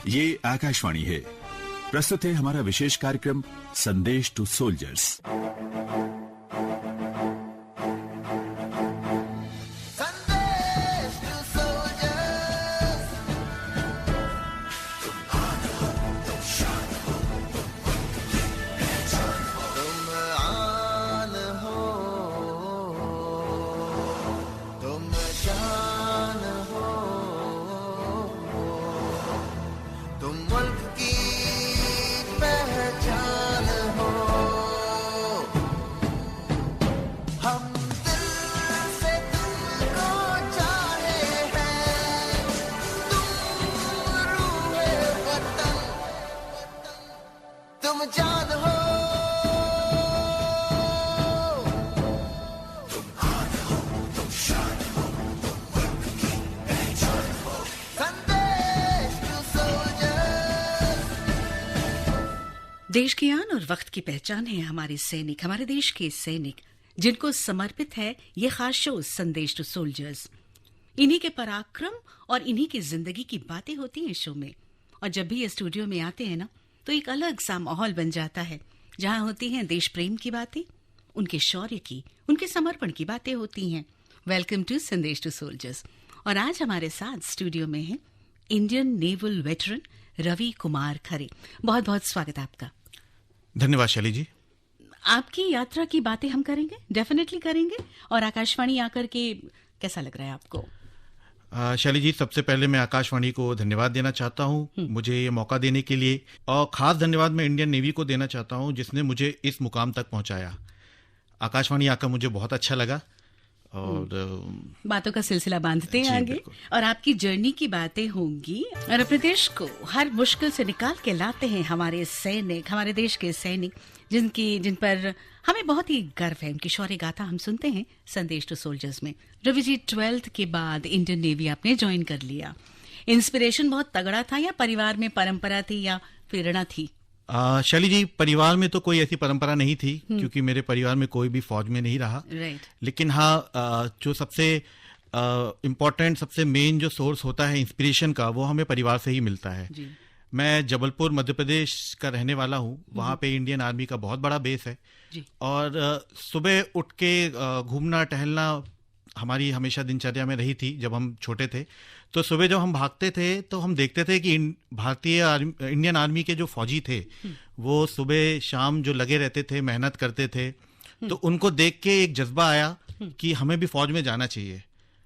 ये आकाशवाणी है। प्रस्तुत है हमारा विशेष कार्यक्रम संदेश टू सोल्जर्स। देश की आन और वक्त की पहचान है हमारे सैनिक, हमारे देश के सैनिक, जिनको समर्पित है ये खास शो संदेश टू सोल्जर्स। इन्हीं के पराक्रम और इन्हीं की जिंदगी की बातें होती हैं शो में। और जब भी ये स्टूडियो में आते हैं ना, तो एक अलग सा माहौल बन जाता है, जहां होती हैं देश प्रेम की बातें, उनके शौर्य की, उनके समर्पण की बातें होती हैं। Welcome to Sandesh to soldiers. और आज हमारे साथ स्टूडियो में है Indian naval veteran Ravi Kumar Khare. बहुत बहुत स्वागत आपका। धन्यवाद शैली जी। आपकी यात्रा की बातें हम करेंगे, डेफिनेटली करेंगे। और आकाशवाणी आकर के कैसा लग रहा है आपको? शैली जी, सबसे पहले मैं आकाशवाणी को धन्यवाद देना चाहता हूं मुझे ये मौका देने के लिए। और खास धन्यवाद मैं इंडियन नेवी को देना चाहता हूं, जिसने मुझे इस मुकाम तक पहुंचाया। आकाशवाणी आकर मुझे बहुत अच्छा लगा और बातों का सिलसिला बांधते हैं आगे। और आपकी जर्नी की बातें होंगी। और अपने देश को हर मुश्किल से निकाल के लाते हैं हमारे सैनिक, हमारे देश के सैनिक, जिन पर हमें बहुत ही गर्व है। उनकी शौर्य गाथा हम सुनते हैं संदेश टू सोल्जर्स में। रवि जी, 12th के बाद इंडियन नेवी आपने ज्वाइन कर लिया। इंस्पिरेशन बहुत तगड़ा था या परिवार में परंपरा थी या प्रेरणा थी? शैली जी, परिवार में तो कोई ऐसी परंपरा नहीं थी, क्योंकि मेरे परिवार में कोई भी फौज में नहीं रहा। लेकिन हाँ, जो सबसे इम्पोर्टेंट, सबसे मेन जो सोर्स होता है इंस्पिरेशन का, वो हमें परिवार से ही मिलता है। मैं जबलपुर मध्य प्रदेश का रहने वाला हूँ। वहाँ पे इंडियन आर्मी का बहुत बड़ा बेस है। और सुबह उठ के घूमना टहलना हमारी हमेशा दिनचर्या में रही थी। जब हम छोटे थे तो सुबह जब हम भागते थे तो हम देखते थे कि इंडियन आर्मी के जो फौजी थे वो सुबह शाम जो लगे रहते थे, मेहनत करते थे। तो उनको देख के एक जज्बा आया कि हमें भी फौज में जाना चाहिए।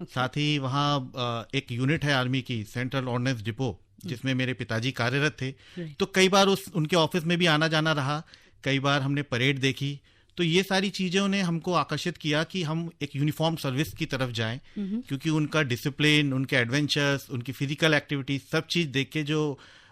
साथ ही वहाँ एक यूनिट है आर्मी की, सेंट्रल ऑर्डिनेंस डिपो, जिसमें मेरे पिताजी कार्यरत थे। तो कई बार उनके ऑफिस में भी आना जाना रहा, कई बार हमने परेड देखी। तो ये सारी चीज़ों ने हमको आकर्षित किया कि हम एक यूनिफॉर्म सर्विस की तरफ जाएं, क्योंकि उनका डिसिप्लिन, उनके एडवेंचर्स, उनकी फिजिकल एक्टिविटीज, सब चीज़ देख के जो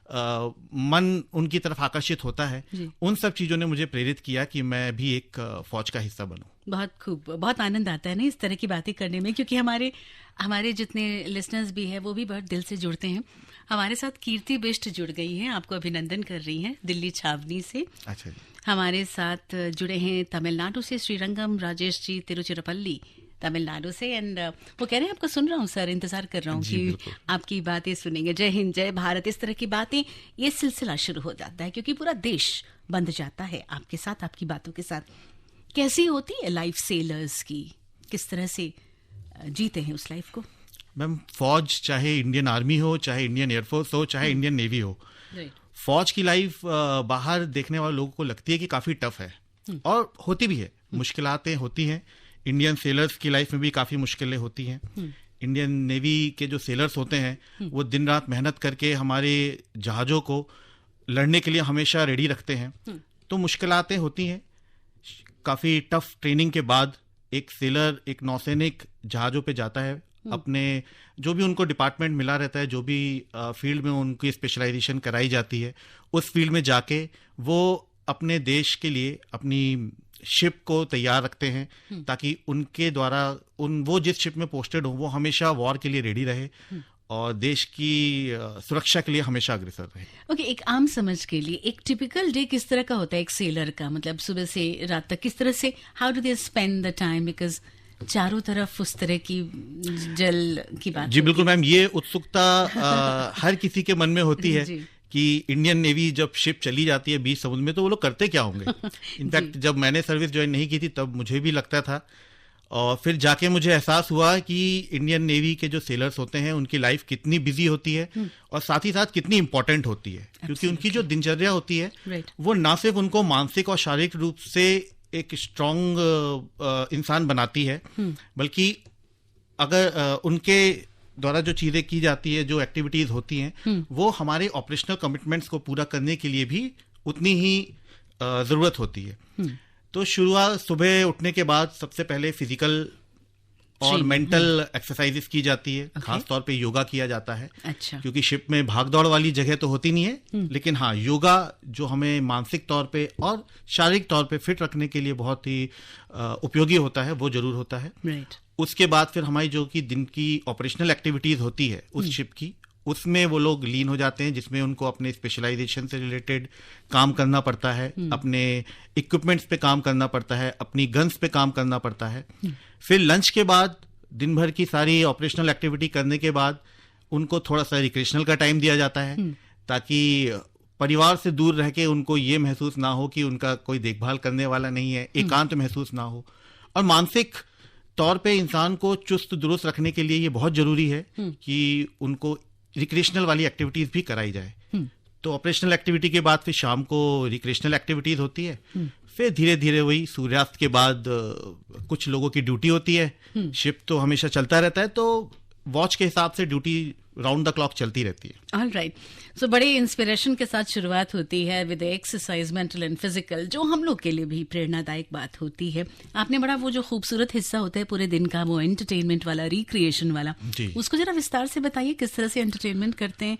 मन उनकी तरफ आकर्षित होता है, उन सब चीज़ों ने मुझे प्रेरित किया कि मैं भी एक फौज का हिस्सा बनूं। बहुत खूब, बहुत आनंद आता है ना इस तरह की बातें करने में, क्योंकि हमारे जितने लिसनर्स भी हैं वो भी बहुत दिल से जुड़ते हैं। हमारे साथ कीर्ति बिष्ट जुड़ गई हैं, आपको अभिनंदन कर रही हैं दिल्ली छावनी से। अच्छा जी। हमारे साथ जुड़े हैं तमिलनाडु से श्रीरंगम राजेश जी, तिरुचिरापल्ली तमिलनाडु से। एंड वो कह रहे हैं आपको सुन रहा हूँ सर, इंतजार कर रहा हूँ कि आपकी बातें सुनेंगे। जय हिंद, जय भारत, इस तरह की बातें, ये सिलसिला शुरू हो जाता है, क्योंकि पूरा देश बंध जाता है आपके साथ, आपकी बातों के साथ। कैसी होती है लाइफ सेलर्स की, किस तरह से जीते हैं उस लाइफ को? मैम, फौज चाहे इंडियन आर्मी हो, चाहे इंडियन एयरफोर्स हो, चाहे इंडियन नेवी हो, फौज की लाइफ बाहर देखने वाले लोगों को लगती है कि काफी टफ है, और होती भी है। मुश्किलातें होती हैं। इंडियन सेलर्स की लाइफ में भी काफी मुश्किलें होती हैं। इंडियन नेवी के जो सेलर्स होते हैं वो दिन रात मेहनत करके हमारे जहाजों को लड़ने के लिए हमेशा रेडी रखते हैं। तो मुश्किलातें होती हैं। काफी टफ ट्रेनिंग के बाद एक सेलर, एक नौसैनिक जहाजों पे जाता है, अपने जो भी उनको डिपार्टमेंट मिला रहता है, जो भी फील्ड में उनकी स्पेशलाइजेशन कराई जाती है, उस फील्ड में जाके वो अपने देश के लिए अपनी शिप को तैयार रखते हैं, ताकि उनके द्वारा वो जिस शिप में पोस्टेड हो वो हमेशा वॉर के लिए रेडी रहे और देश की सुरक्षा के लिए हमेशा अग्रसर रहे। ओके, एक आम समझ के लिए एक टिपिकल डे किस तरह का होता है एक सेलर का? मतलब सुबह से रात तक किस तरह से, how do they spend the time? Because चारों तरफ उस तरह की जल की बात। जी बिल्कुल मैम, ये उत्सुकता हर किसी के मन में होती है कि इंडियन नेवी जब शिप चली जाती है बीच समुद्र में तो वो लोग करते क्या होंगे। इनफैक्ट जब मैंने सर्विस ज्वाइन नहीं की थी तब मुझे भी लगता था, और फिर जाके मुझे एहसास हुआ कि इंडियन नेवी के जो सेलर्स होते हैं उनकी लाइफ कितनी बिजी होती है और साथ ही साथ कितनी इंपॉर्टेंट होती है, क्योंकि उनकी जो दिनचर्या होती है वो ना सिर्फ उनको मानसिक और शारीरिक रूप से एक स्ट्रांग इंसान बनाती है, बल्कि अगर उनके द्वारा जो चीजें की जाती है, जो एक्टिविटीज होती हैं, वो हमारे ऑपरेशनल कमिटमेंट्स को पूरा करने के लिए भी उतनी ही जरूरत होती है। तो शुरुआत सुबह उठने के बाद सबसे पहले फिजिकल और मेंटल एक्सरसाइजेस की जाती है, खास तौर पे योगा किया जाता है। अच्छा। क्योंकि शिप में भागदौड़ वाली जगह तो होती नहीं है, लेकिन हाँ, योगा जो हमें मानसिक तौर पे और शारीरिक तौर पे फिट रखने के लिए बहुत ही उपयोगी होता है, वो जरूर होता है। उसके बाद फिर हमारी जो कि दिन की ऑपरेशनल एक्टिविटीज होती है उस शिप की, उसमें वो लोग लीन हो जाते हैं, जिसमें उनको अपने स्पेशलाइजेशन से रिलेटेड काम करना पड़ता है, अपने इक्विपमेंट्स पे काम करना पड़ता है, अपनी गन्स पे काम करना पड़ता है। फिर लंच के बाद दिन भर की सारी ऑपरेशनल एक्टिविटी करने के बाद उनको थोड़ा सा रिक्रिएशनल का टाइम दिया जाता है, ताकि परिवार से दूर रह के उनको ये महसूस ना हो कि उनका कोई देखभाल करने वाला नहीं है, एकांत महसूस ना हो। और मानसिक तौर पे इंसान को चुस्त दुरुस्त रखने के लिए ये बहुत जरूरी है कि उनको रिक्रिएशनल वाली एक्टिविटीज भी कराई जाए। तो ऑपरेशनल एक्टिविटी के बाद फिर शाम को रिक्रिएशनल एक्टिविटीज होती है। फिर धीरे धीरे वही सूर्यास्त के बाद कुछ लोगों की ड्यूटी होती है। शिप तो हमेशा चलता रहता है, तो वॉच के हिसाब से ड्यूटी राउंड द क्लॉक चलती रहती है। ऑल राइट, सो बड़े इंस्पिरेशन के साथ शुरुआत होती है with exercise, mental and physical, जो हम लोग के लिए भी प्रेरणादायक बात होती है। आपने बड़ा वो जो खूबसूरत हिस्सा होता है पूरे दिन का, वो एंटरटेनमेंट वाला, रिक्रिएशन वाला, उसको जरा विस्तार से बताइए, किस तरह से एंटरटेनमेंट करते हैं?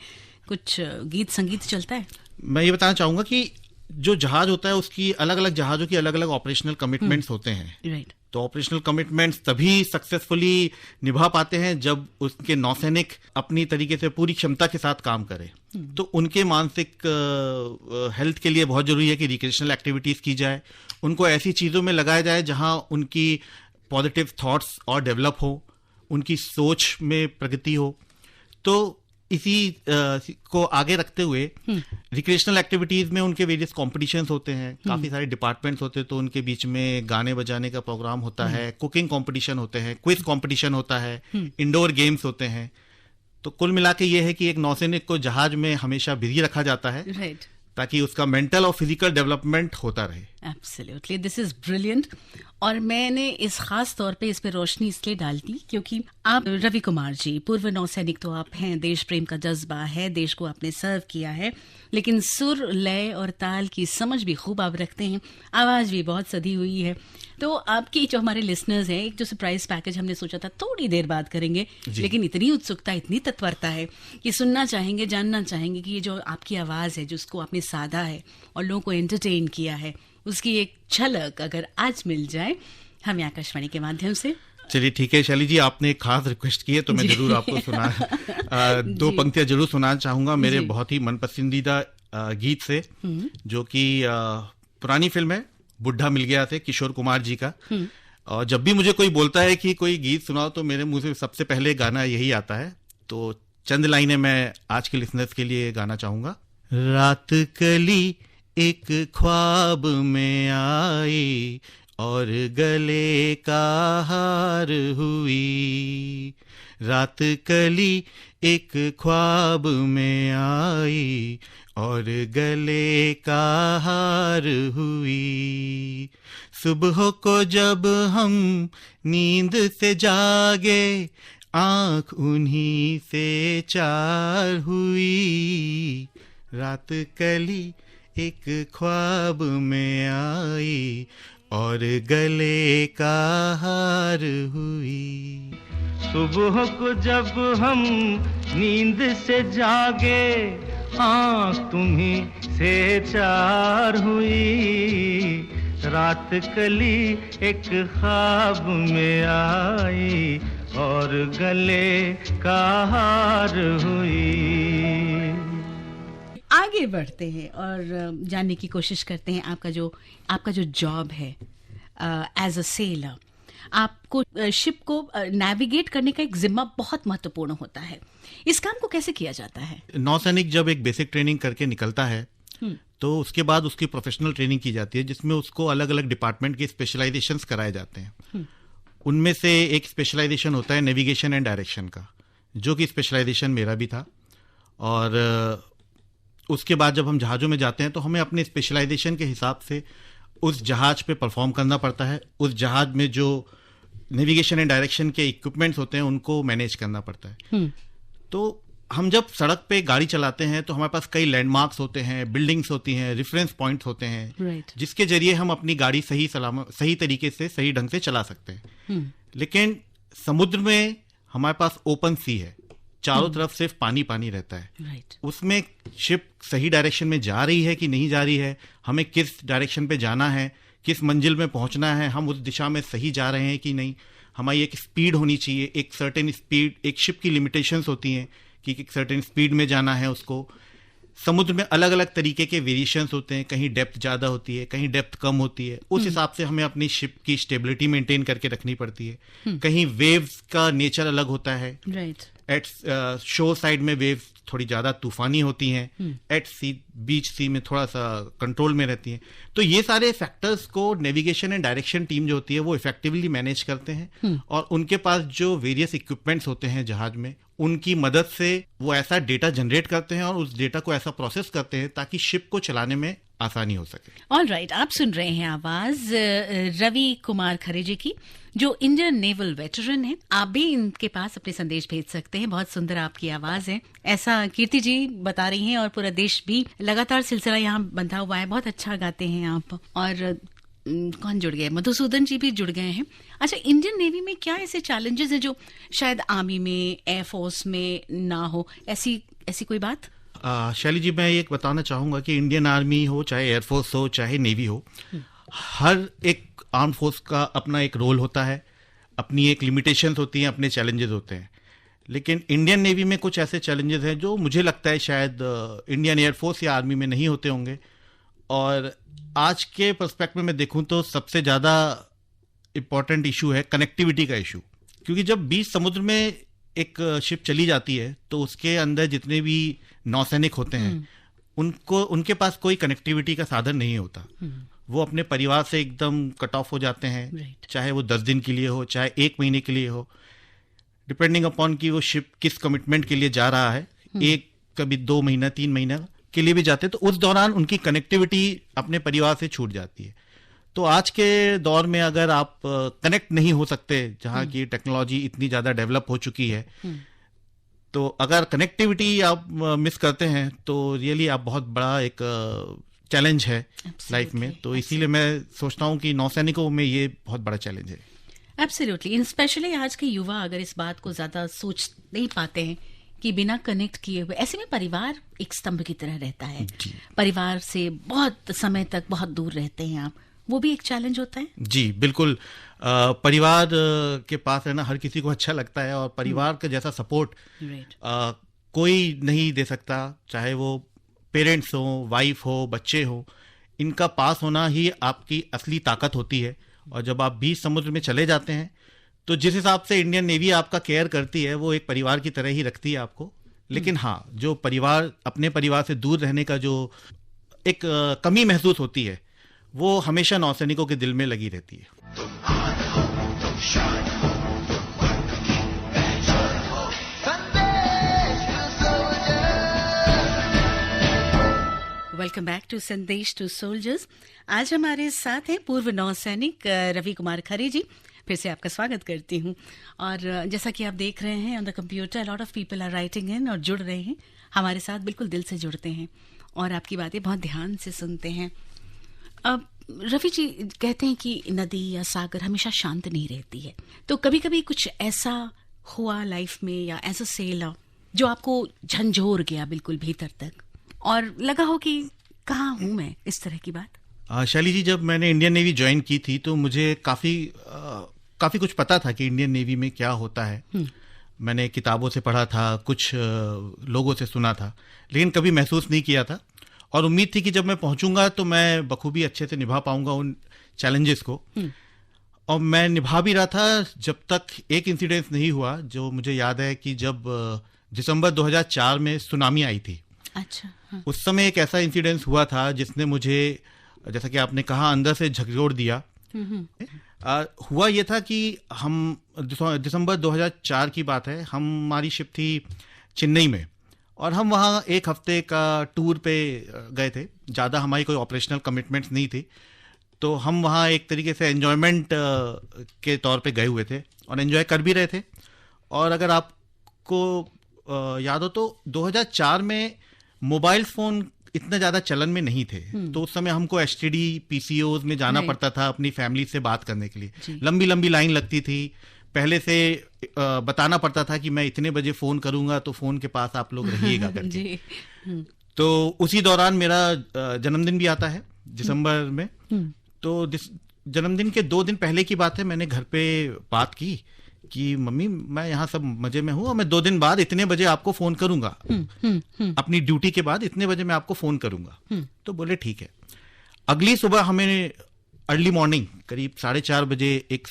कुछ गीत संगीत चलता है? मैं ये बताना चाहूंगा कि जो जहाज होता है उसकी अलग अलग जहाजों की अलग अलग ऑपरेशनल कमिटमेंट्स होते हैं। राइट। तो ऑपरेशनल कमिटमेंट्स तभी सक्सेसफुली निभा पाते हैं जब उसके नौसैनिक अपनी तरीके से पूरी क्षमता के साथ काम करें। तो उनके मानसिक हेल्थ के लिए बहुत जरूरी है कि रिक्रिएशनल एक्टिविटीज की जाए, उनको ऐसी चीजों में लगाया जाए जहां उनकी पॉजिटिव थॉट्स और डेवलप हो, उनकी सोच में प्रगति हो। तो इसी को आगे रखते हुए रिक्रिएशनल एक्टिविटीज में उनके वेरियस कॉम्पिटिशन्स होते हैं, काफी सारे डिपार्टमेंट्स होते हैं, तो उनके बीच में गाने बजाने का प्रोग्राम होता है, कुकिंग कंपटीशन होते हैं, क्विज कंपटीशन होता है, इंडोर गेम्स होते हैं। तो कुल मिला के ये है कि एक नौसैनिक को जहाज में हमेशा बिजी रखा जाता है, ताकि उसका मेंटल और फिजिकल डेवलपमेंट होता रहे। Absolutely, this is brilliant. और मैंने इस खास तौर पे इस पे रोशनी इसलिए डालती क्योंकि आप रवि कुमार जी, पूर्व नौसैनिक तो आप हैं, देश प्रेम का जज्बा है, देश को आपने सर्व किया है, लेकिन सुर, लय और ताल की समझ भी खूब आप रखते हैं, आवाज भी बहुत सधी हुई है। तो आपकी जो हमारे लिसनर्स हैं, एक जो सरप्राइज पैकेज हमने सोचा था थोड़ी देर बाद करेंगे, लेकिन इतनी उत्सुकता, इतनी तत्परता है कि सुनना चाहेंगे, जानना चाहेंगे कि ये जो आपकी आवाज है, जिसको आपने साधा है और लोगों को एंटरटेन किया है, उसकी एक झलक अगर आज मिल जाए हमें आकाशवाणी के माध्यम से। चलिए ठीक है शैली जी, आपने एक खास रिक्वेस्ट की है तो मैं जरूर आपको सुना दो पंक्तियां जरूर सुनाना चाहूंगा मेरे बहुत ही मन पसंदीदा गीत से, जो कि पुरानी फिल्म है बुढ़ा मिल गया से किशोर कुमार जी का। और जब भी मुझे कोई बोलता है कि कोई गीत सुनाओ तो मेरे मुंह से सबसे पहले गाना यही आता है। तो चंद लाइनें मैं आज के लिसनर्स के लिए गाना चाहूंगा। रात कली एक ख्वाब में आई और गले का हार हुई, रात कली एक ख्वाब में आई और गले का हार हुई, सुबह को जब हम नींद से जागे आंख उन्हीं से चार हुई, रात कली एक ख्वाब में आई और गले का हार हुई। सुबह को जब हम नींद से जागे आँख तुम्हीं से चार हुई, रात कली एक ख्वाब में आई और गले का हार हुई। आगे बढ़ते हैं और जानने की कोशिश करते हैं आपका जो जॉब है एज अ सेलर। आपको शिप को नेविगेट करने का एक जिम्मा बहुत महत्वपूर्ण होता है। इस काम को कैसे किया जाता है? नौसैनिक जब एक बेसिक ट्रेनिंग करके निकलता है तो उसके बाद उसकी प्रोफेशनल ट्रेनिंग की जाती है, जिसमें उसको अलग अलग डिपार्टमेंट के स्पेशलाइजेशंस कराए जाते हैं। उनमें से एक स्पेशलाइजेशन होता है नेविगेशन एंड डायरेक्शन का, जो कि स्पेशलाइजेशन मेरा भी था। और उसके बाद जब हम जहाज़ों में जाते हैं तो हमें अपने स्पेशलाइजेशन के हिसाब से उस जहाज पे परफॉर्म करना पड़ता है। उस जहाज में जो नेविगेशन एंड डायरेक्शन के इक्विपमेंट्स होते हैं उनको मैनेज करना पड़ता है। तो हम जब सड़क पे गाड़ी चलाते हैं तो हमारे पास कई लैंडमार्क्स होते हैं, बिल्डिंग्स होती हैं, रेफरेंस पॉइंट्स होते हैं, जिसके जरिए हम अपनी गाड़ी सही तरीके से सही ढंग से चला सकते हैं। लेकिन समुद्र में हमारे पास ओपन सी है, चारों तरफ सिर्फ पानी पानी रहता है। उसमें शिप सही डायरेक्शन में जा रही है कि नहीं जा रही है, हमें किस डायरेक्शन पे जाना है, किस मंजिल में पहुंचना है, हम उस दिशा में सही जा रहे हैं कि नहीं, हमारी एक स्पीड होनी चाहिए, एक सर्टेन स्पीड, एक शिप की लिमिटेशंस होती हैं कि एक सर्टेन स्पीड में जाना है उसको। समुद्र में अलग अलग तरीके के वेरिएशंस होते हैं, कहीं डेप्थ ज़्यादा होती है, कहीं डेप्थ कम होती है। उस हिसाब से हमें अपनी शिप की स्टेबिलिटी मेंटेन करके रखनी पड़ती है। कहीं वेव्स का नेचर अलग होता है। एट शोर साइड में वेव्स थोड़ी ज़्यादा तूफानी होती हैं, एट सी बीच सी में थोड़ा सा कंट्रोल में रहती हैं। तो ये सारे फैक्टर्स को नेविगेशन एंड डायरेक्शन टीम जो होती है वो इफेक्टिवली मैनेज करते हैं। और उनके पास जो वेरियस इक्विपमेंट्स होते हैं जहाज में, उनकी मदद से वो ऐसा डेटा जनरेट करते हैं और उस डेटा को ऐसा प्रोसेस करते हैं ताकि शिप को चलाने में आसानी हो सके। ऑल राइट, आप सुन रहे हैं आवाज रवि कुमार खरे जी की, जो इंडियन नेवल वेटरन है। आप भी इनके पास अपने संदेश भेज सकते हैं। बहुत सुंदर आपकी आवाज है, ऐसा कीर्ति जी बता रही हैं, और पूरा देश भी लगातार सिलसिला यहाँ बंधा हुआ है। बहुत अच्छा गाते हैं आप। और कौन जुड़ गए? मधुसूदन जी भी जुड़ गए हैं। अच्छा, इंडियन नेवी में क्या ऐसे चैलेंजेस हैं जो शायद आर्मी में, एयरफोर्स में ना हो? ऐसी कोई बात? शैली जी, मैं ये बताना चाहूँगा कि इंडियन आर्मी हो, चाहे एयरफोर्स हो, चाहे नेवी हो, हर एक आर्म फोर्स का अपना एक रोल होता है, अपनी एक लिमिटेशंस होती हैं, अपने चैलेंजेस होते हैं। लेकिन इंडियन नेवी में कुछ ऐसे चैलेंजेस हैं जो मुझे लगता है शायद इंडियन एयरफोर्स या आर्मी में नहीं होते होंगे। और आज के पर्सपेक्टिव में देखूं तो सबसे ज़्यादा इम्पॉर्टेंट इशू है कनेक्टिविटी का इशू। क्योंकि जब बीच समुद्र में एक शिप चली जाती है तो उसके अंदर जितने भी नौसैनिक होते हैं उनके पास कोई कनेक्टिविटी का साधन नहीं होता। वो अपने परिवार से एकदम कट ऑफ हो जाते हैं, चाहे वो 10 दिन के लिए हो, चाहे 1 महीने के लिए हो, डिपेंडिंग अपॉन कि वो शिप किस कमिटमेंट के लिए जा रहा है। एक कभी 2 महीना 3 महीना के लिए भी जाते हैं, तो उस दौरान उनकी कनेक्टिविटी अपने परिवार से छूट जाती है। तो आज के दौर में अगर आप कनेक्ट नहीं हो सकते, जहाँ की टेक्नोलॉजी इतनी ज़्यादा डेवलप हो चुकी है, तो अगर कनेक्टिविटी आप मिस करते हैं तो रियली आप बहुत बड़ा एक चैलेंज है लाइफ में। तो इसीलिए मैं सोचता हूँ कि नौसैनिकों में ये बहुत बड़ा चैलेंज है। एब्सोल्युटली, स्पेशली आज के युवा अगर इस बात को ज्यादा सोच नहीं पाते हैं कि बिना कनेक्ट किए हुए, ऐसे में परिवार एक स्तंभ की तरह रहता है। परिवार से बहुत समय तक बहुत दूर रहते हैं आप, वो भी एक चैलेंज होता है। जी बिल्कुल, परिवार के पास रहना हर किसी को अच्छा लगता है, और परिवार का जैसा सपोर्ट कोई नहीं दे सकता, चाहे वो पेरेंट्स हो, वाइफ हो, बच्चे हो, इनका पास होना ही आपकी असली ताकत होती है। और जब आप बीच समुद्र में चले जाते हैं तो जिस हिसाब से इंडियन नेवी आपका केयर करती है वो एक परिवार की तरह ही रखती है आपको। लेकिन हाँ, जो परिवार, अपने परिवार से दूर रहने का जो एक कमी महसूस होती है वो हमेशा नौसैनिकों के दिल में लगी रहती है। Welcome back to Sandesh to soldiers. आज हमारे साथ हैं पूर्व नौसैनिक रवि कुमार खरे जी। फिर से आपका स्वागत करती हूँ। और जैसा कि आप देख रहे हैं on the computer, lot of people are writing in और जुड़ रहे हैं हमारे साथ, बिल्कुल दिल से जुड़ते हैं और आपकी बातें बहुत ध्यान से सुनते हैं। अब रवि जी कहते हैं कि नदी या सागर हमेशा शांत नहीं रहती है, तो कभी कभी कुछ ऐसा हुआ लाइफ में या ऐसा सेल जो आपको झंझोर गया बिल्कुल भीतर तक और लगा हो कि कहाँ हूँ मैं, इस तरह की बात? शैली जी, जब मैंने इंडियन नेवी ज्वाइन की थी तो मुझे काफ़ी कुछ पता था कि इंडियन नेवी में क्या होता है। मैंने किताबों से पढ़ा था, कुछ लोगों से सुना था, लेकिन कभी महसूस नहीं किया था। और उम्मीद थी कि जब मैं पहुंचूंगा तो मैं बखूबी अच्छे से निभा पाऊंगा उन चैलेंजेस को। और मैं निभा भी रहा था जब तक एक इंसिडेंस नहीं हुआ, जो मुझे याद है कि जब दिसंबर 2004 में सुनामी आई थी। अच्छा। हाँ। उस समय एक ऐसा इंसिडेंस हुआ था जिसने मुझे, जैसा कि आपने कहा, अंदर से झकझोर दिया। हुआ ये था कि हम दिसंबर 2004 की बात है, हमारी शिप थी चेन्नई में और हम वहाँ एक हफ्ते का टूर पे गए थे। ज़्यादा हमारी कोई ऑपरेशनल कमिटमेंट्स नहीं थी, तो हम वहाँ एक तरीके से एन्जॉयमेंट के तौर पे गए हुए थे और एन्जॉय कर भी रहे थे। और अगर आपको याद हो तो 2004 में मोबाइल फ़ोन इतना ज़्यादा चलन में नहीं थे, तो उस समय हमको एसटीडी पीसीओज में जाना पड़ता था अपनी फैमिली से बात करने के लिए। लंबी लंबी लाइन लगती थी, पहले से बताना पड़ता था कि मैं इतने बजे फ़ोन करूँगा तो फ़ोन के पास आप लोग रहिएगा करके। तो उसी दौरान मेरा जन्मदिन भी आता है दिसंबर में। तो जन्मदिन के 2 दिन पहले की बात है, मैंने घर पे बात की कि मम्मी मैं यहाँ सब मजे में हूँ और मैं 2 दिन बाद इतने बजे आपको फोन करूंगा, अपनी ड्यूटी के बाद इतने बजे मैं आपको फोन करूंगा। तो बोले ठीक है। अगली सुबह हमें अर्ली मॉर्निंग करीब 4:30 बजे एक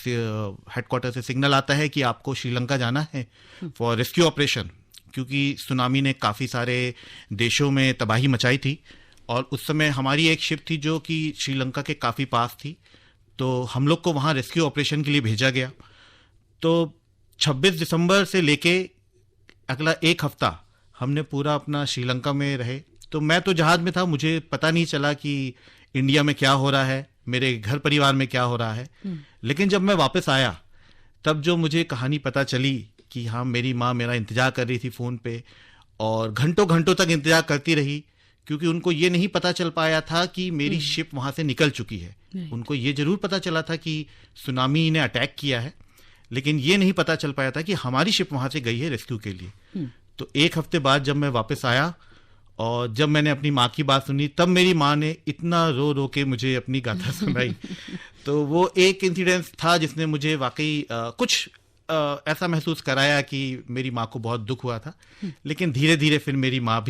हेडक्वार्टर से सिग्नल आता है कि आपको श्रीलंका जाना है फॉर रेस्क्यू ऑपरेशन, क्योंकि सुनामी ने काफ़ी सारे देशों में तबाही मचाई थी और उस समय हमारी एक शिप थी जो कि श्रीलंका के काफ़ी पास थी। तो हम लोग को वहाँ रेस्क्यू ऑपरेशन के लिए भेजा गया। तो 26 दिसंबर से लेके अगला एक हफ्ता हमने पूरा अपना श्रीलंका में रहे। तो मैं तो जहाज में था, मुझे पता नहीं चला कि इंडिया में क्या हो रहा है, मेरे घर परिवार में क्या हो रहा है। लेकिन जब मैं वापस आया तब जो मुझे कहानी पता चली कि हाँ, मेरी माँ मेरा इंतजार कर रही थी फ़ोन पे और घंटों घंटों तक इंतजार करती रही, क्योंकि उनको ये नहीं पता चल पाया था कि मेरी शिप वहाँ से निकल चुकी है। उनको ये जरूर पता चला था कि सुनामी ने अटैक किया है, लेकिन ये नहीं पता चल पाया था कि हमारी शिप वहाँ से गई है रेस्क्यू के लिए। तो एक हफ्ते बाद जब मैं वापस आया और जब मैंने अपनी माँ की बात सुनी, तब मेरी माँ ने इतना रो रो के मुझे अपनी गाथा सुनाई। तो वो एक इंसिडेंस था जिसने मुझे वाकई कुछ ऐसा महसूस कराया कि मेरी माँ को बहुत दुख हुआ था। लेकिन धीरे धीरे फिर मेरी माँ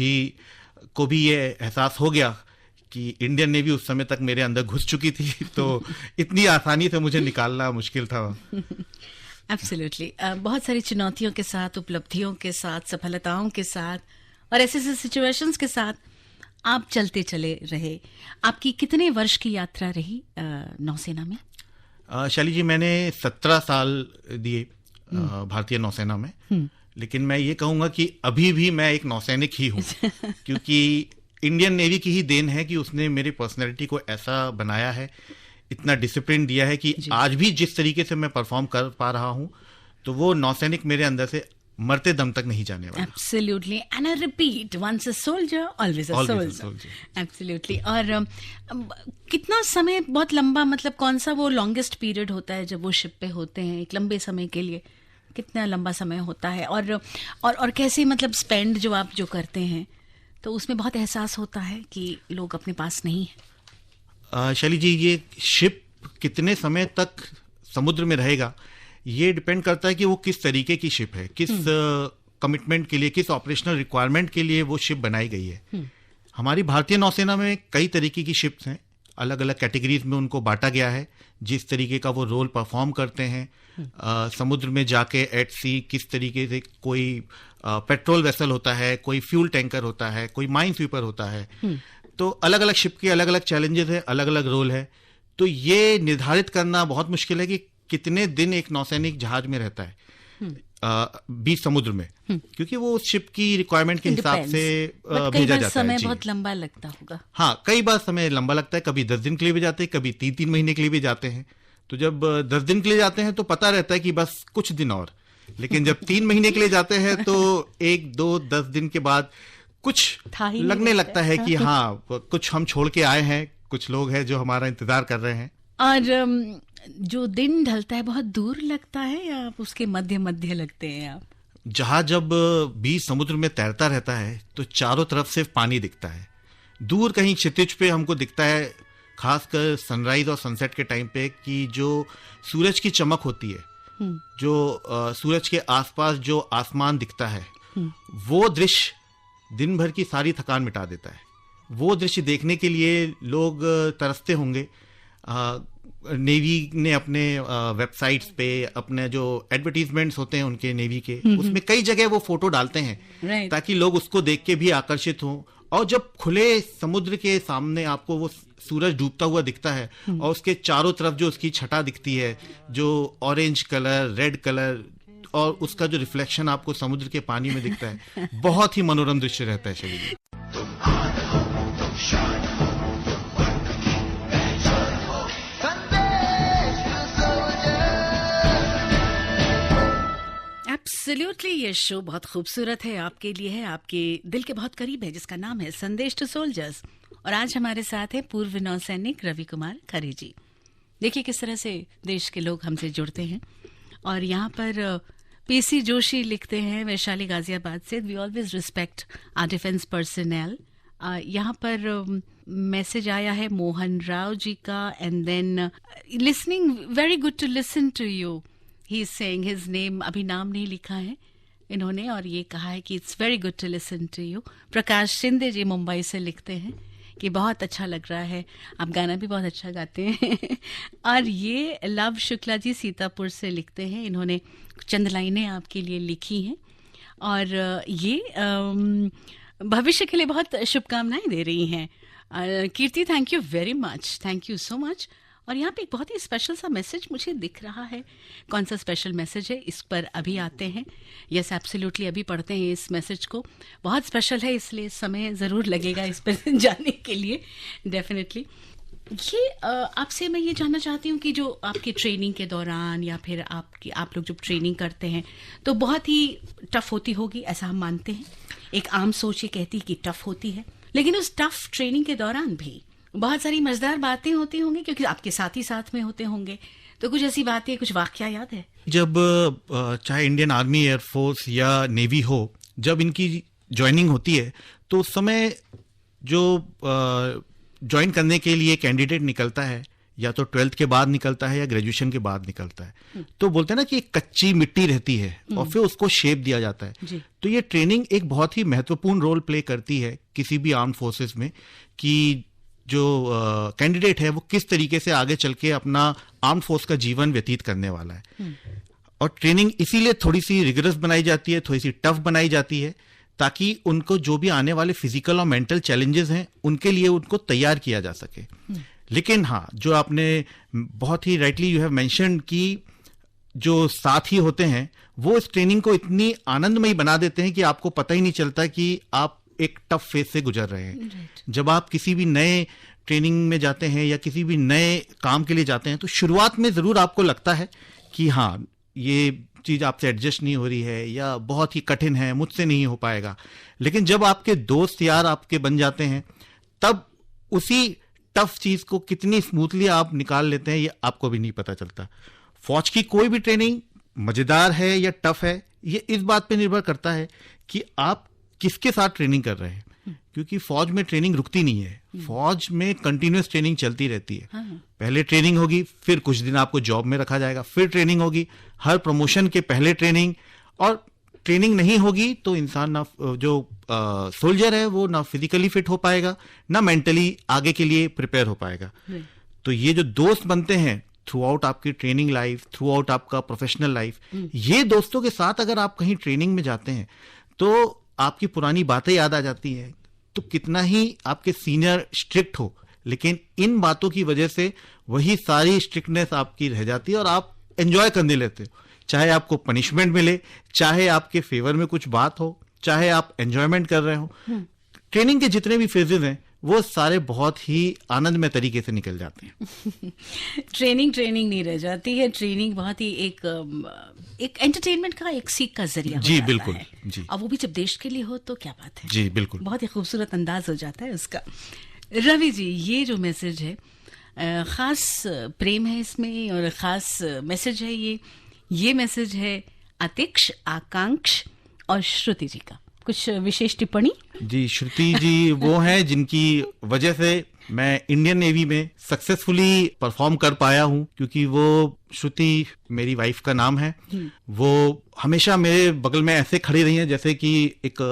को भी ये एहसास हो गया कि इंडियन नेवी उस समय तक मेरे अंदर घुस चुकी थी, तो इतनी आसानी से मुझे निकालना मुश्किल था। एब्सोल्युटली। बहुत सारी चुनौतियों के साथ, उपलब्धियों के साथ, सफलताओं के साथ और ऐसे ऐसे सिचुएशंस के साथ आप चलते चले रहे। आपकी कितने वर्ष की यात्रा रही नौसेना में? शैली जी, मैंने 17 साल दिए भारतीय नौसेना में। लेकिन मैं ये कहूँगा कि अभी भी मैं एक नौसैनिक ही हूँ, क्योंकि इंडियन नेवी की ही देन है कि उसने मेरी पर्सनैलिटी को ऐसा बनाया है, इतना डिसिप्लिन दिया है कि आज भी जिस तरीके से मैं परफॉर्म कर पा रहा हूँ, तो वो नौसैनिक मेरे अंदर से मरते दम तक नहीं जाने वाला। Absolutely, and I repeat, once a soldier, always a soldier. Absolutely. और कितना समय, बहुत लंबा, मतलब कौन सा वो लॉन्गेस्ट पीरियड होता है जब वो शिप पे होते हैं एक लंबे समय के लिए? कितना लंबा समय होता है और कैसे, मतलब स्पेंड जो आप जो करते हैं, तो उसमें बहुत एहसास होता है कि लोग अपने पास नहीं है। शैली जी, ये शिप कितने समय तक समुद्र में रहेगा ये डिपेंड करता है कि वो किस तरीके की शिप है, किस कमिटमेंट के लिए, किस ऑपरेशनल रिक्वायरमेंट के लिए वो शिप बनाई गई है। हमारी भारतीय नौसेना में कई तरीके की शिप्स हैं, अलग अलग कैटेगरीज में उनको बांटा गया है, जिस तरीके का वो रोल परफॉर्म करते हैं। समुद्र में जाके एट सी किस तरीके से, कोई पेट्रोल वेसल होता है, कोई फ्यूल टैंकर होता है, कोई माइन स्वीपर होता है। तो अलग अलग शिप के अलग अलग चैलेंजेस है, अलग अलग रोल है। तो ये निर्धारित करना बहुत मुश्किल है कि कितने दिन एक नौसैनिक जहाज में रहता है बीच समुद्र में, क्योंकि वो उस शिप की रिक्वायरमेंट के हिसाब से भेजा जाता है। समय बहुत लंबा लगता होगा। हाँ, कई बार समय लंबा लगता है, कभी 10 दिन के लिए भी जाते हैं, कभी 3-3 महीने के लिए भी जाते हैं। तो जब 10 दिन के लिए जाते हैं तो पता रहता है कि बस कुछ दिन और, लेकिन जब 3 महीने के लिए जाते हैं तो 1-2-10 दिन के बाद कुछ लगने लगता है कि हाँ, कुछ हम छोड़ के आए हैं, कुछ लोग हैं जो हमारा इंतजार कर रहे हैं। और जो दिन ढलता है बहुत दूर लगता है या आप उसके मध्य मध्य लगते हैं आप? जहाज जब बीच समुद्र में तैरता रहता है तो चारों तरफ से पानी दिखता है। दूर कहीं क्षितिज पे हमको दिखता है, खासकर सनराइज और सनसेट के टाइम पे, कि जो सूरज की चमक होती है, जो सूरज के आसपास जो आसमान दिखता है, वो दृश्य दिन भर की सारी थकान मिटा देता है। वो दृश्य देखने के लिए लोग तरसते होंगे। नेवी ने अपने वेबसाइट्स पे अपने जो एडवर्टीजमेंट्स होते हैं उनके नेवी के, उसमें कई जगह वो फोटो डालते हैं ताकि लोग उसको देख के भी आकर्षित हों। और जब खुले समुद्र के सामने आपको वो सूरज डूबता हुआ दिखता है और उसके चारों तरफ जो उसकी छटा दिखती है, जो ऑरेंज कलर, रेड कलर, और उसका जो रिफ्लेक्शन आपको समुद्र के पानी में दिखता है, बहुत ही मनोरम दृश्य रहता है शरीर। एब्सोल्युटली, ये शो बहुत खूबसूरत है, आपके लिए है, आपके दिल के बहुत करीब है, जिसका नाम है संदेश टू सोल्जर्स। और आज हमारे साथ है पूर्व नौसैनिक रवि कुमार खरे जी। देखिए किस तरह से देश के लोग हमसे जुड़ते हैं। और यहाँ पर पीसी जोशी लिखते हैं वैशाली गाजियाबाद से, we always respect our defence personal. यहाँ पर मैसेज आया है मोहन राव जी का, and then listening, very good to listen to you, he is saying his name, अभी नाम नहीं लिखा है इन्होंने, और ये कहा है कि it's very good to listen to you. Prakash Shinde ji Mumbai से लिखते हैं कि बहुत अच्छा लग रहा है, आप गाना भी बहुत अच्छा गाते हैं। और ये लव शुक्ला जी सीतापुर से लिखते हैं, इन्होंने चंद लाइनें आपके लिए लिखी हैं और ये भविष्य के लिए बहुत शुभकामनाएं दे रही हैं। Kirti, thank you very much, thank you so much. और यहाँ पे एक बहुत ही स्पेशल सा मैसेज मुझे दिख रहा है, कौन सा स्पेशल मैसेज है इस पर अभी आते हैं। यस एब्सोल्युटली, अभी पढ़ते हैं इस मैसेज को, बहुत स्पेशल है इसलिए समय ज़रूर लगेगा इस पर जाने के लिए डेफिनेटली। ये आपसे मैं ये जानना चाहती हूँ कि जो आपकी ट्रेनिंग के दौरान या फिर आप लोग जब ट्रेनिंग करते हैं तो बहुत ही टफ होती होगी, ऐसा हम मानते हैं। एक आम सोच ये कहती है कि टफ होती है, लेकिन उस टफ ट्रेनिंग के दौरान भी बहुत सारी मजेदार बातें होती होंगी क्योंकि आपके साथ ही साथ में होते होंगे। तो कुछ ऐसी बातें, कुछ वाकया याद है? जब चाहे इंडियन आर्मी, एयरफोर्स या नेवी हो, जब इनकी ज्वाइनिंग होती है तो उस समय जो ज्वाइन करने के लिए कैंडिडेट निकलता है, या तो 12th के बाद निकलता है या ग्रेजुएशन के बाद निकलता है, तो बोलते हैं ना कि एक कच्ची मिट्टी रहती है और फिर उसको शेप दिया जाता है। तो ये ट्रेनिंग एक बहुत ही महत्वपूर्ण रोल प्ले करती है किसी भी आर्म्ड फोर्सेस में, कि जो कैंडिडेट है वो किस तरीके से आगे चल के अपना आर्म्ड फोर्स का जीवन व्यतीत करने वाला है। और ट्रेनिंग इसीलिए थोड़ी सी रिगरस बनाई जाती है, थोड़ी सी टफ बनाई जाती है, ताकि उनको जो भी आने वाले फिजिकल और मेंटल चैलेंजेस हैं उनके लिए उनको तैयार किया जा सके। लेकिन हाँ, जो आपने बहुत ही राइटली यू हैव मेंशन्ड कि जो साथी होते हैं वो इस ट्रेनिंग को इतनी आनंदमयी बना देते हैं कि आपको पता ही नहीं चलता कि आप एक टफ फेज से गुजर रहे हैं। जब आप किसी भी नए ट्रेनिंग में जाते हैं या किसी भी नए काम के लिए जाते हैं तो शुरुआत में जरूर आपको लगता है कि हाँ, ये चीज आपसे एडजस्ट नहीं हो रही है या बहुत ही कठिन है, मुझसे नहीं हो पाएगा। लेकिन जब आपके दोस्त यार आपके बन जाते हैं तब उसी टफ चीज को कितनी स्मूथली आप निकाल लेते हैं ये आपको भी नहीं पता चलता। फौज की कोई भी ट्रेनिंग मजेदार है या टफ है, ये इस बात पे निर्भर करता है कि आप किसके साथ ट्रेनिंग कर रहे हैं, क्योंकि फौज में ट्रेनिंग रुकती नहीं है, फौज में कंटिन्यूअस ट्रेनिंग चलती रहती है। पहले ट्रेनिंग होगी, फिर कुछ दिन आपको जॉब में रखा जाएगा, फिर ट्रेनिंग होगी, हर प्रमोशन के पहले ट्रेनिंग, और ट्रेनिंग नहीं होगी तो इंसान ना जो सोल्जर है वो ना फिजिकली फिट हो पाएगा ना मेंटली आगे के लिए प्रिपेयर हो पाएगा। तो ये जो दोस्त बनते हैं थ्रू आउट आपकी ट्रेनिंग लाइफ, थ्रू आउट आपका प्रोफेशनल लाइफ, ये दोस्तों के साथ अगर आप कहीं ट्रेनिंग में जाते हैं तो आपकी पुरानी बातें याद आ जाती हैं। तो कितना ही आपके सीनियर स्ट्रिक्ट हो, लेकिन इन बातों की वजह से वही सारी स्ट्रिक्टनेस आपकी रह जाती है और आप एंजॉय करने लेते हो। चाहे आपको पनिशमेंट मिले, चाहे आपके फेवर में कुछ बात हो, चाहे आप एंजॉयमेंट कर रहे हो, ट्रेनिंग के जितने भी फेजेस हैं वो सारे बहुत ही आनंदमय तरीके से निकल जाते हैं। ट्रेनिंग नहीं रह जाती है, ट्रेनिंग बहुत ही एक एंटरटेनमेंट का, एक सीख का जरिया जी बिल्कुल है। जी, और वो भी जब देश के लिए हो तो क्या बात है। जी बिल्कुल, बहुत ही खूबसूरत अंदाज हो जाता है उसका। रवि जी, ये जो मैसेज है खास प्रेम है इसमें और खास मैसेज है, ये मैसेज है अतिक्ष, आकांक्ष और श्रुति जी का। कुछ विशेष टिप्पणी? जी, श्रुति जी वो हैं जिनकी वजह से मैं इंडियन नेवी में सक्सेसफुली परफॉर्म कर पाया हूं, क्योंकि वो श्रुति मेरी वाइफ का नाम है। वो हमेशा मेरे बगल में ऐसे खड़ी रही हैं जैसे कि एक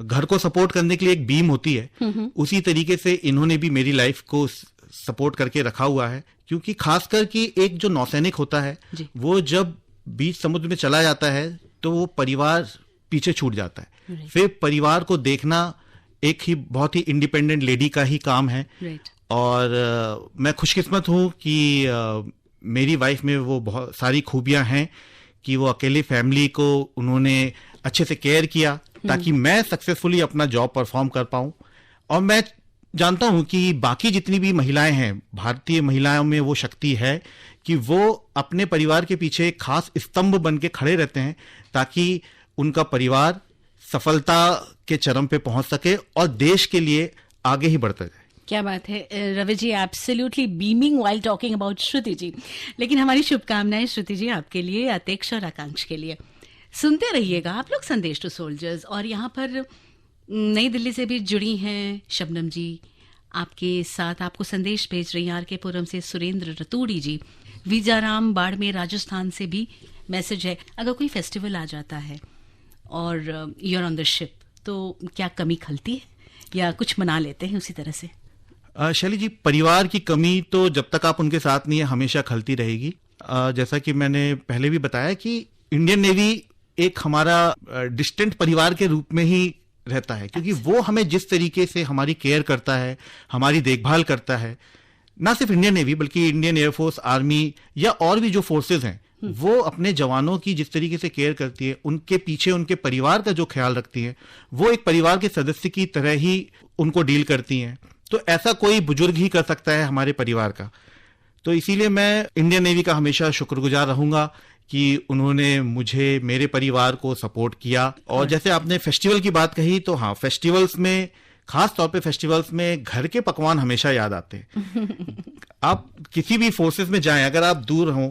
घर को सपोर्ट करने के लिए एक बीम होती है, उसी तरीके से इन्होंने भी मेरी लाइफ को सपोर्ट करके रखा हुआ है, क्योंकि खासकर कि एक जो नौसैनिक होता है वो जब बीच समुद्र में चला जाता है तो वो परिवार पीछे छूट जाता है। फिर परिवार को देखना एक ही बहुत ही इंडिपेंडेंट लेडी का ही काम है। और मैं खुशकिस्मत हूँ कि मेरी वाइफ में वो बहुत सारी खूबियां हैं कि वो अकेले फैमिली को उन्होंने अच्छे से केयर किया ताकि मैं सक्सेसफुली अपना जॉब परफॉर्म कर पाऊं। और मैं जानता हूं कि बाकी जितनी भी महिलाएं हैं, भारतीय महिलाओं में वो शक्ति है कि वो अपने परिवार के पीछे एक खास स्तंभ बन के खड़े रहते हैं ताकि उनका परिवार सफलता के चरम पे पहुंच सके और देश के लिए आगे ही बढ़ता जाए। क्या बात है Ravi ji, absolutely beaming while talking about Shruti ji. लेकिन हमारी शुभकामनाएं श्रुति जी आपके लिए, अतेक्ष और आकांक्ष के लिए। सुनते रहिएगा आप लोग संदेश टू सोल्जर्स। और यहाँ पर नई दिल्ली से भी जुड़ी हैं शबनम जी, आपके साथ आपको संदेश भेज रही हैं आर.के. पुरम से सुरेंद्र रतूड़ी जी, विजाराम बाड़मेर राजस्थान से भी मैसेज है। अगर कोई फेस्टिवल आ जाता है और you are on the ship तो क्या कमी खलती है या कुछ मना लेते हैं उसी तरह से? शैली जी, परिवार की कमी तो जब तक आप उनके साथ नहीं है हमेशा खलती रहेगी। जैसा कि मैंने पहले भी बताया कि इंडियन नेवी एक हमारा डिस्टेंट परिवार के रूप में ही रहता है, क्योंकि वो हमें जिस तरीके से हमारी केयर करता है, हमारी देखभाल करता है, ना सिर्फ इंडियन नेवी बल्कि इंडियन एयरफोर्स, आर्मी या और भी जो फोर्सेज हैं वो अपने जवानों की जिस तरीके से केयर करती है, उनके पीछे उनके परिवार का जो ख्याल रखती है, वो एक परिवार के सदस्य की तरह ही उनको डील करती हैं। तो ऐसा कोई बुजुर्ग ही कर सकता है हमारे परिवार का। तो इसीलिए मैं इंडियन नेवी का हमेशा शुक्रगुजार रहूंगा कि उन्होंने मुझे, मेरे परिवार को सपोर्ट किया। और जैसे आपने फेस्टिवल की बात कही, तो हाँ, फेस्टिवल्स में, खास तौर पे फेस्टिवल्स में घर के पकवान हमेशा याद आते हैं। आप किसी भी फोर्सेस में जाएं, अगर आप दूर हों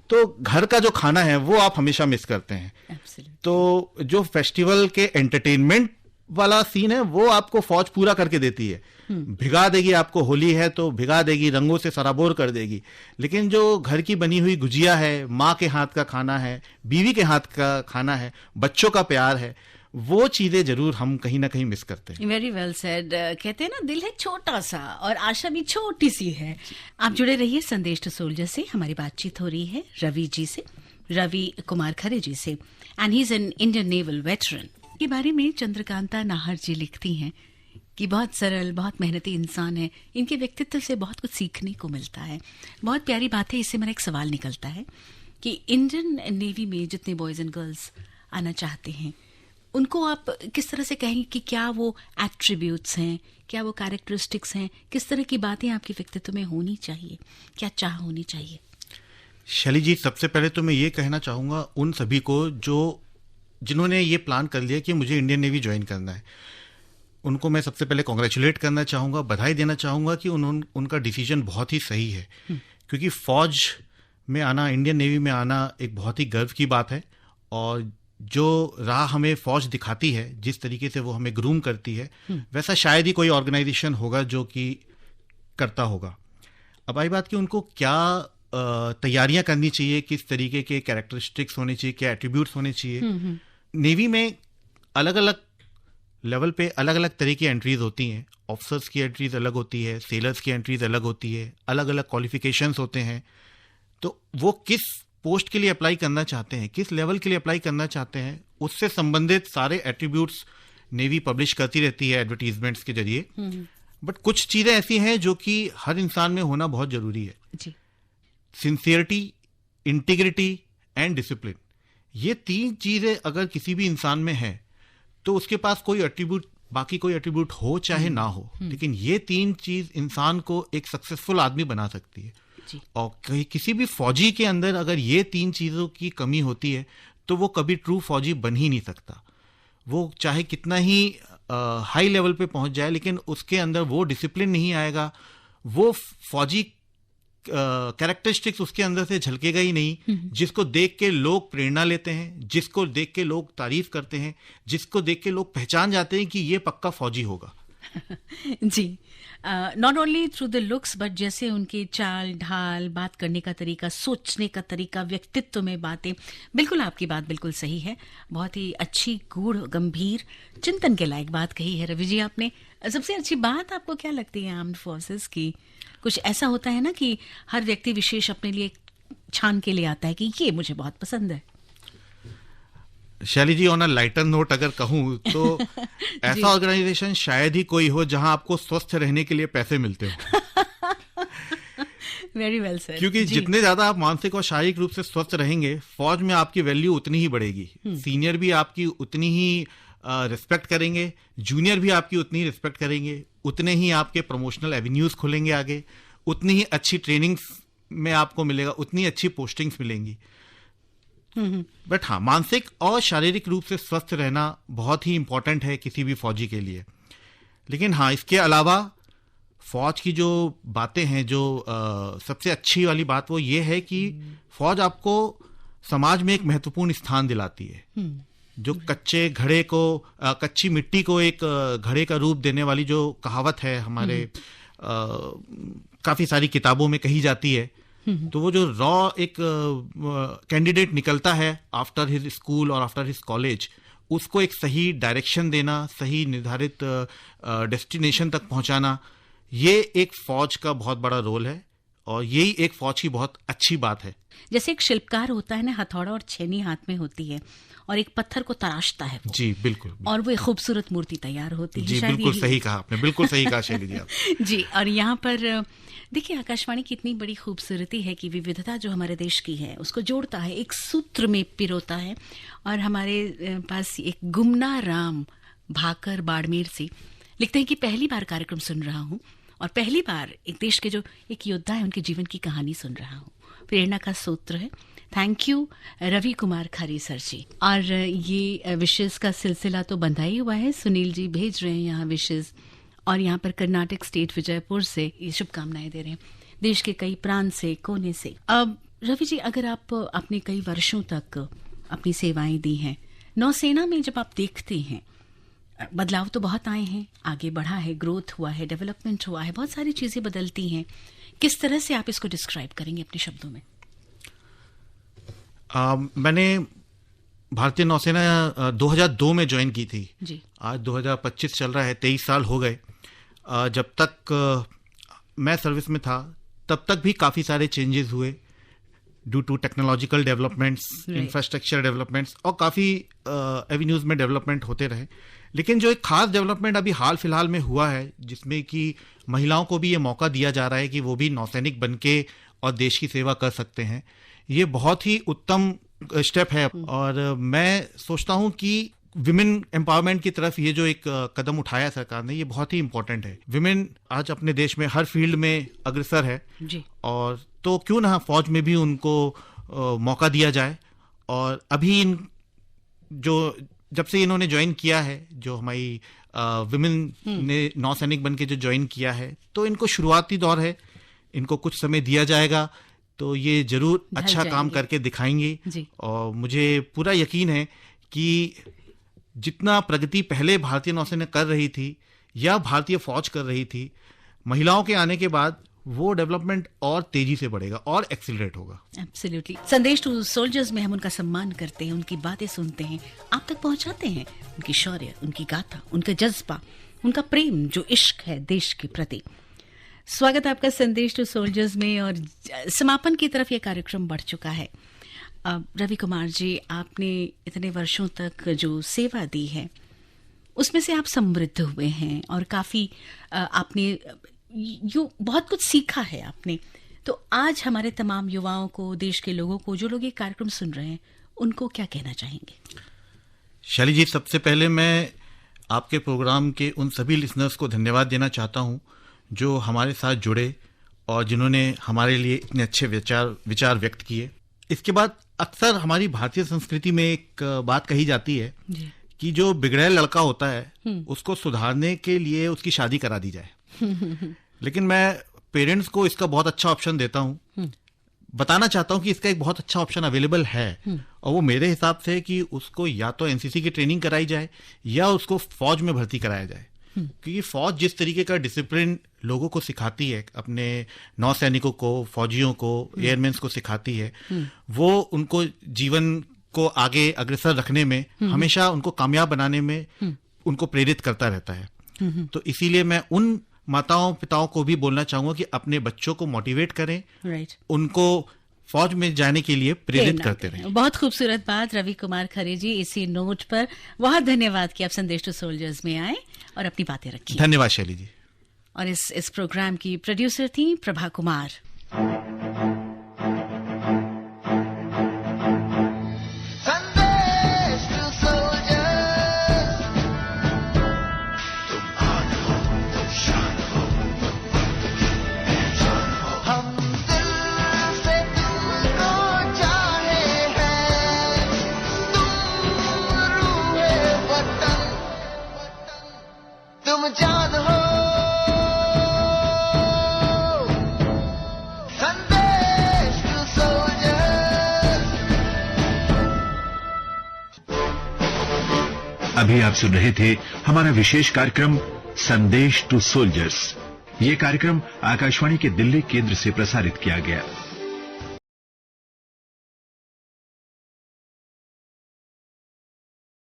तो घर का जो खाना है वो आप हमेशा मिस करते हैं। तो जो फेस्टिवल के एंटरटेनमेंट वाला सीन है वो आपको फौज पूरा करके देती है। भिगा देगी आपको, होली है तो भिगा देगी, रंगों से सराबोर कर देगी, लेकिन जो घर की बनी हुई गुजिया है, माँ के हाथ का खाना है, बीवी के हाथ का खाना है, बच्चों का प्यार है, वो चीजें जरूर हम कहीं ना कहीं मिस करते हैं। Very well said. कहते हैं ना, दिल है छोटा सा और आशा भी छोटी सी है। आप जुड़े रहिए संदेश टू सोल्जर से। हमारी बातचीत हो रही है रवि जी से, रवि कुमार खरे जी से, and he is an Indian naval veteran. के बारे में चंद्रकांता नाहर जी लिखती हैं कि बहुत सरल, बहुत मेहनती इंसान है, इनके व्यक्तित्व से बहुत कुछ सीखने को मिलता है। बहुत प्यारी बात है। इससे मेरा एक सवाल निकलता है कि इंडियन नेवी में जितने बॉयज एंड गर्ल्स आना चाहते हैं उनको आप किस तरह से कहेंगे कि क्या वो एट्रीब्यूट्स हैं, क्या वो कैरेक्टरिस्टिक्स हैं, किस तरह की बातें आपके व्यक्तित्व में होनी चाहिए, क्या चाह होनी चाहिए? शैली जी, सबसे पहले तो मैं ये कहना चाहूँगा उन सभी को जिन्होंने ये प्लान कर लिया कि मुझे इंडियन नेवी ज्वाइन करना है, उनको मैं सबसे पहले कॉन्ग्रेचुलेट करना चाहूँगा, बधाई देना चाहूँगा कि उनका डिसीजन बहुत ही सही है। क्योंकि फौज में आना, इंडियन नेवी में आना एक बहुत ही गर्व की बात है। और जो राह हमें फौज दिखाती है, जिस तरीके से वो हमें ग्रूम करती है, वैसा शायद ही कोई ऑर्गेनाइजेशन होगा जो कि करता होगा। अब आई बात कि उनको क्या तैयारियां करनी चाहिए, किस तरीके के कैरेक्टरिस्टिक्स होने चाहिए, क्या एट्रीब्यूट्स होने चाहिए। नेवी में अलग अलग लेवल पे अलग अलग तरह की एंट्रीज होती हैं। ऑफिसर्स की एंट्रीज अलग होती है, सेलर्स की एंट्रीज अलग होती है, अलग अलग क्वालिफिकेशंस होते हैं। तो वो किस पोस्ट के लिए अप्लाई करना चाहते हैं, किस लेवल के लिए अप्लाई करना चाहते हैं, उससे संबंधित सारे एट्रीब्यूट्स नेवी पब्लिश करती रहती है एडवर्टीजमेंट्स के जरिए। बट कुछ चीजें ऐसी हैं जो कि हर इंसान में होना बहुत जरूरी है जी। सिंसियरिटी, इंटीग्रिटी एंड डिसिप्लिन, ये 3 चीजें अगर किसी भी इंसान में है तो उसके पास कोई एट्रीब्यूट, बाकी कोई एट्रीब्यूट हो चाहे ना हो, लेकिन ये 3 चीज इंसान को एक सक्सेसफुल आदमी बना सकती है। और किसी भी फौजी के अंदर अगर ये 3 चीजों की कमी होती है तो वो कभी ट्रू फौजी बन ही नहीं सकता। वो चाहे कितना ही हाई लेवल पे पहुंच जाए, लेकिन उसके अंदर वो डिसिप्लिन नहीं आएगा, वो फौजी कैरेक्टरिस्टिक्स उसके अंदर से झलकेगा ही नहीं, जिसको देख के लोग प्रेरणा लेते हैं, जिसको देख के लोग तारीफ करते हैं, जिसको देख के लोग पहचान जाते हैं कि ये पक्का फौजी होगा। जी, not only through the looks but जैसे उनके चाल ढाल, बात करने का तरीका, सोचने का तरीका, व्यक्तित्व में बातें, बिल्कुल आपकी बात बिल्कुल सही है। बहुत ही अच्छी, गूढ़, गंभीर, चिंतन के लायक बात कही है रवि जी आपने। सबसे अच्छी बात आपको क्या लगती है आर्म्ड फोर्सेस की? कुछ ऐसा होता है ना कि हर व्यक्ति विशेष अपने लिए छान के लिए आता है कि ये मुझे बहुत पसंद है। शैली जी, ऑन अ लाइटर नोट अगर कहूँ तो ऐसा ऑर्गेनाइजेशन शायद ही कोई हो जहां आपको स्वस्थ रहने के लिए पैसे मिलते हो। Very well sir. क्योंकि जितने ज्यादा आप मानसिक और शारीरिक रूप से स्वस्थ रहेंगे, फौज में आपकी वैल्यू उतनी ही बढ़ेगी। सीनियर भी आपकी उतनी ही रिस्पेक्ट करेंगे, जूनियर भी आपकी उतनी ही रिस्पेक्ट करेंगे, उतने ही आपके प्रमोशनल एवेन्यूज खुलेंगे आगे, उतनी ही अच्छी ट्रेनिंग्स में आपको मिलेगा, उतनी अच्छी पोस्टिंग्स मिलेंगी। बट हाँ, मानसिक और शारीरिक रूप से स्वस्थ रहना बहुत ही इंपॉर्टेंट है किसी भी फौजी के लिए। लेकिन हाँ, इसके अलावा फौज की जो बातें हैं, जो सबसे अच्छी वाली बात वो ये है कि फौज आपको समाज में एक महत्वपूर्ण स्थान दिलाती है। जो कच्चे घड़े को, कच्ची मिट्टी को एक घड़े का रूप देने वाली जो कहावत है हमारे काफी सारी किताबों में कही जाती है, तो वो जो रॉ एक कैंडिडेट निकलता है आफ्टर हिज स्कूल और आफ्टर हिज कॉलेज, उसको एक सही डायरेक्शन देना, सही निर्धारित डेस्टिनेशन तक पहुंचाना, ये एक फौज का बहुत बड़ा रोल है और यही एक फौज की बहुत अच्छी बात है। जैसे एक शिल्पकार होता है ना, हथौड़ा और छेनी हाथ में होती है और एक पत्थर को तराशता है वो। जी बिल्कुल। और वो एक खूबसूरत मूर्ति तैयार होती है। जी बिल्कुल सही कहा आपने, बिल्कुल सही कहा शैली जी आप। जी, और यहाँ पर देखिए आकाशवाणी की इतनी बड़ी खूबसूरती है कि विविधता जो हमारे देश की है उसको जोड़ता है, एक सूत्र में पिरोता है। और हमारे पास एक गुमना राम भाकर बाड़मेर से लिखते हैं कि पहली बार कार्यक्रम सुन रहा हूँ और पहली बार एक देश के जो एक योद्धा है उनके जीवन की कहानी सुन रहा हूँ। प्रेरणा का सूत्र है। थैंक यू रवि कुमार खरी सर जी। और ये विशेष का सिलसिला तो बंधा ही हुआ है, सुनील जी भेज रहे हैं यहाँ विशेष, और यहाँ पर कर्नाटक स्टेट विजयपुर से ये शुभकामनाएं दे रहे हैं, देश के कई प्रांत से, कोने से। अब रवि जी, अगर आप अपने कई वर्षों तक अपनी सेवाएं दी हैं नौसेना में, जब आप देखते हैं बदलाव तो बहुत आए हैं, आगे बढ़ा है, ग्रोथ हुआ है, डेवलपमेंट हुआ है, बहुत सारी चीजें बदलती हैं, किस तरह से आप इसको डिस्क्राइब करेंगे अपने शब्दों में? मैंने भारतीय नौसेना 2002 में ज्वाइन की थी जी। आज 2025 चल रहा है, 23 साल हो गए। जब तक मैं सर्विस में था तब तक भी काफ़ी सारे चेंजेस हुए due to technological developments, infrastructure developments, और काफ़ी एवेन्यूज़ में डेवलपमेंट होते रहे। लेकिन जो एक खास डेवलपमेंट अभी हाल फिलहाल में हुआ है, जिसमें कि महिलाओं को भी ये मौका दिया जा रहा है कि वो भी नौसैनिक बनके और देश की सेवा कर सकते हैं, ये बहुत ही उत्तम स्टेप है। और मैं सोचता हूं कि विमेन एम्पावरमेंट की तरफ ये जो एक कदम उठाया सरकार ने, ये बहुत ही इंपॉर्टेंट है। विमेन आज अपने देश में हर फील्ड में अग्रसर है जी। और तो क्यों ना फौज में भी उनको मौका दिया जाए। और अभी जब से इन्होंने ज्वाइन किया है, जो हमारी विमेन ने नौसैनिक बन के जो ज्वाइन किया है, तो इनको शुरुआती दौर है, इनको कुछ समय दिया जाएगा तो ये जरूर अच्छा काम करके दिखाएंगे। और मुझे पूरा यकीन है कि जितना प्रगति पहले भारतीय नौसेना कर रही थी या भारतीय फौज कर रही थी, महिलाओं के आने के बाद वो डेवलपमेंट और तेजी से बढ़ेगा और एक्सीलरेट होगा। एब्सोल्युटली। संदेश टू सोल्जर्स में हम उनका सम्मान करते हैं, उनकी बातें सुनते हैं, आप तक पहुंचाते हैं उनकी शौर्य, उनकी गाथा, उनका जज्बा, उनका प्रेम, जो इश्क है देश के प्रति। स्वागत है आपका संदेश टू सोल्जर्स में, और समापन की तरफ ये कार्यक्रम बढ़ चुका है। रवि कुमार जी, आपने इतने वर्षों तक जो सेवा दी है उसमें से आप समृद्ध हुए हैं और काफी आपने बहुत कुछ सीखा है आपने। तो आज हमारे तमाम युवाओं को, देश के लोगों को, जो लोग ये कार्यक्रम सुन रहे हैं, उनको क्या कहना चाहेंगे? शैली जी, सबसे पहले मैं आपके प्रोग्राम के उन सभी लिसनर्स को धन्यवाद देना चाहता हूं जो हमारे साथ जुड़े और जिन्होंने हमारे लिए इतने अच्छे विचार व्यक्त किए। इसके बाद अक्सर हमारी भारतीय संस्कृति में एक बात कही जाती है कि जो बिगड़ैल लड़का होता है उसको सुधारने के लिए उसकी शादी करा दी जाए। लेकिन मैं पेरेंट्स को इसका बहुत अच्छा ऑप्शन देता हूँ, बताना चाहता हूँ कि इसका एक बहुत अच्छा ऑप्शन अवेलेबल है, और वो मेरे हिसाब से कि उसको या तो एनसीसी की ट्रेनिंग कराई जाए या उसको फौज में भर्ती कराया जाए। क्योंकि फौज जिस तरीके का डिसिप्लिन लोगों को सिखाती है, अपने नौसैनिकों को, फौजियों को, एयरमैन्स को सिखाती है, वो उनको जीवन को आगे अग्रसर रखने में, हमेशा उनको कामयाब बनाने में उनको प्रेरित करता रहता है। तो इसीलिए मैं उन माताओं पिताओं को भी बोलना चाहूंगा कि अपने बच्चों को मोटिवेट करें, उनको फौज में जाने के लिए प्रेरित करते रहें। बहुत खूबसूरत बात रवि कुमार खरे जी। इसी नोट पर बहुत धन्यवाद कि आप संदेश टू सोल्जर्स में आए और अपनी बातें रखी। धन्यवाद शैली जी। और इस प्रोग्राम की प्रोड्यूसर थी प्रभा कुमार। तुम जान हो, संदेश टू सोल्जर्स। अभी आप सुन रहे थे हमारा विशेष कार्यक्रम संदेश टू सोल्जर्स। ये कार्यक्रम आकाशवाणी के दिल्ली केंद्र से प्रसारित किया गया।